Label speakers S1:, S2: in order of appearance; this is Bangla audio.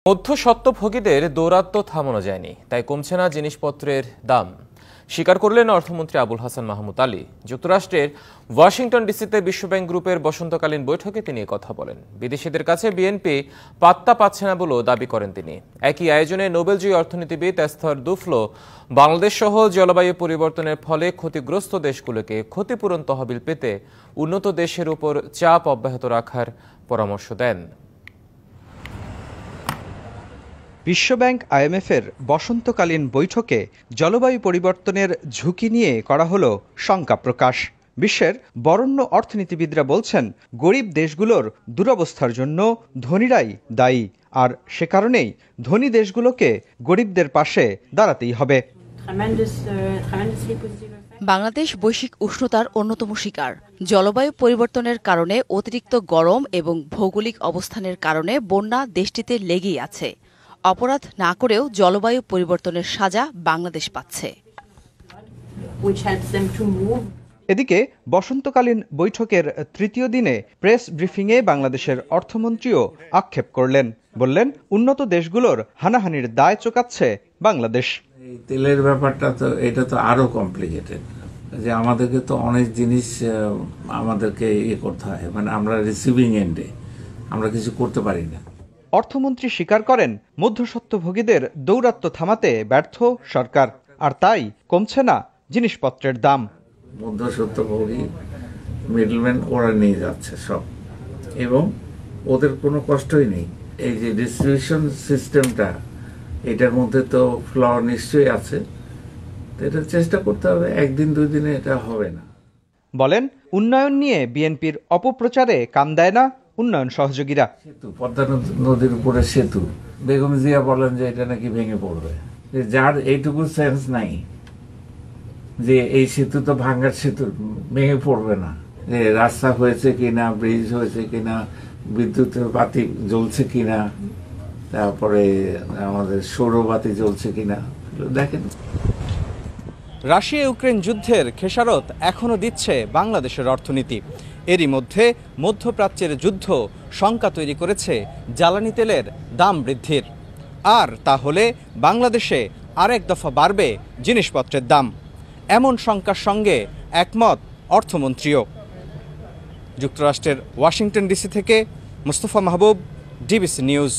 S1: মধ্যস্বত্বভোগীদের দৌরাত্ম্য থামানো যায়নি, তাই কমছে না জিনিসপত্রের দাম, স্বীকার করলেন অর্থমন্ত্রী আবুল হাসান মাহমুদ আলী। যুক্তরাষ্ট্রের ওয়াশিংটন ডিসিতে বিশ্বব্যাংক গ্রুপের বসন্তকালীন বৈঠকে তিনি কথা বলেন। বিদেশিদের কাছে বিএনপি পাত্তা পাচ্ছে না বলেও দাবি করেন তিনি। একই আয়োজনে নোবেলজয়ী অর্থনীতিবিদ এস্থর দুফ্লো বাংলাদেশ সহ জলবায়ু পরিবর্তনের ফলে ক্ষতিগ্রস্ত দেশগুলোকে ক্ষতিপূরণ তহবিল পেতে উন্নত দেশের উপর চাপ অব্যাহত রাখার পরামর্শ দেন।
S2: বিশ্বব্যাংক আইএমএফের বসন্তকালীন বৈঠকে জলবায়ু পরিবর্তনের ঝুঁকি নিয়ে করা হলো শঙ্কা প্রকাশ। বিশ্বের বরেণ্য অর্থনীতিবিদরা বলছেন, গরিব দেশগুলোর দুরবস্থার জন্য ধনীরাই দায়ী, আর সে কারণেই ধনী দেশগুলোকে গরিবদের পাশে দাঁড়াতেই হবে।
S3: বাংলাদেশ বৈশ্বিক উষ্ণতার অন্যতম শিকার। জলবায়ু পরিবর্তনের কারণে অতিরিক্ত গরম এবং ভৌগোলিক অবস্থানের কারণে বন্যা দেশটিতে লেগেই আছে। অপরাধ না করেও জলবায়ু পরিবর্তনের সাজা বাংলাদেশ পাচ্ছে।
S2: এদিকে বসন্তকালীন বৈঠকের তৃতীয় দিনে প্রেস ব্রিফিংয়ে বাংলাদেশের অর্থমন্ত্রীও আক্ষেপ করলেন। বললেন, উন্নত দেশগুলোর হানাহানির দায় চোকাচ্ছে বাংলাদেশ।
S4: এই তেলের ব্যাপারটা তো এটা তো আরো কমপ্লিকেটেড, যে আমাদেরকে তো অনেক জিনিস আমাদেরকে করতে হয়, মানে আমরা রিসিভিং এন্ডে আমরা কিছু করতে পারি না।
S2: অর্থমন্ত্রী স্বীকার করেন, মধ্যস্বত্বভোগীদের দৌরাত্ম্য থামাতে ব্যর্থ সরকার, আর তাই কমছে না জিনিসপত্রের দাম।
S4: মধ্যস্বত্বভোগী মিডলম্যান ওরা নিয়ে যাচ্ছে সব, এবং ওদের কোনো কষ্টই নেই। এই যে ডিস্ট্রিবিউশন সিস্টেমটা, এটার মধ্যে তো ফ্ল নিশ্চয়ই আছে, এটা চেষ্টা করতে হবে, একদিন দুই দিনে এটা হবে না।
S2: বলেন, উন্নয়ন নিয়ে বিএনপির অপপ্রচারে কান দেয় না উন্নয়ন সহযোগীরা।
S4: সেতু, পদ্মা নদীর উপরে সেতু, বেগম জিয়া বলেন যে এটা নাকি ভেঙে পড়বে। যার এইটুকু সেন্স নাই যে এই সেতু তো ভাঙ্গার সেতু, ভেঙে পড়বে না, যে রাস্তা হয়েছে কিনা, ব্রিজ হয়েছে কিনা, বিদ্যুতের বাতি জ্বলছে কিনা, তারপরে আমাদের সৌরবাতি জ্বলছে কিনা দেখেন।
S2: রাশিয়া ইউক্রেন যুদ্ধের খেসারত এখনও দিচ্ছে বাংলাদেশের অর্থনীতি। এরই মধ্যে মধ্যপ্রাচ্যের যুদ্ধ শঙ্কা তৈরি করেছে জ্বালানি তেলের দাম বৃদ্ধির। আর তাহলে বাংলাদেশে আরেক দফা বাড়বে জিনিসপত্রের দাম, এমন শঙ্কার সঙ্গে একমত অর্থমন্ত্রীও। যুক্তরাষ্ট্রের ওয়াশিংটন ডিসি থেকে মুস্তফা মাহবুব, ডিবিসি নিউজ।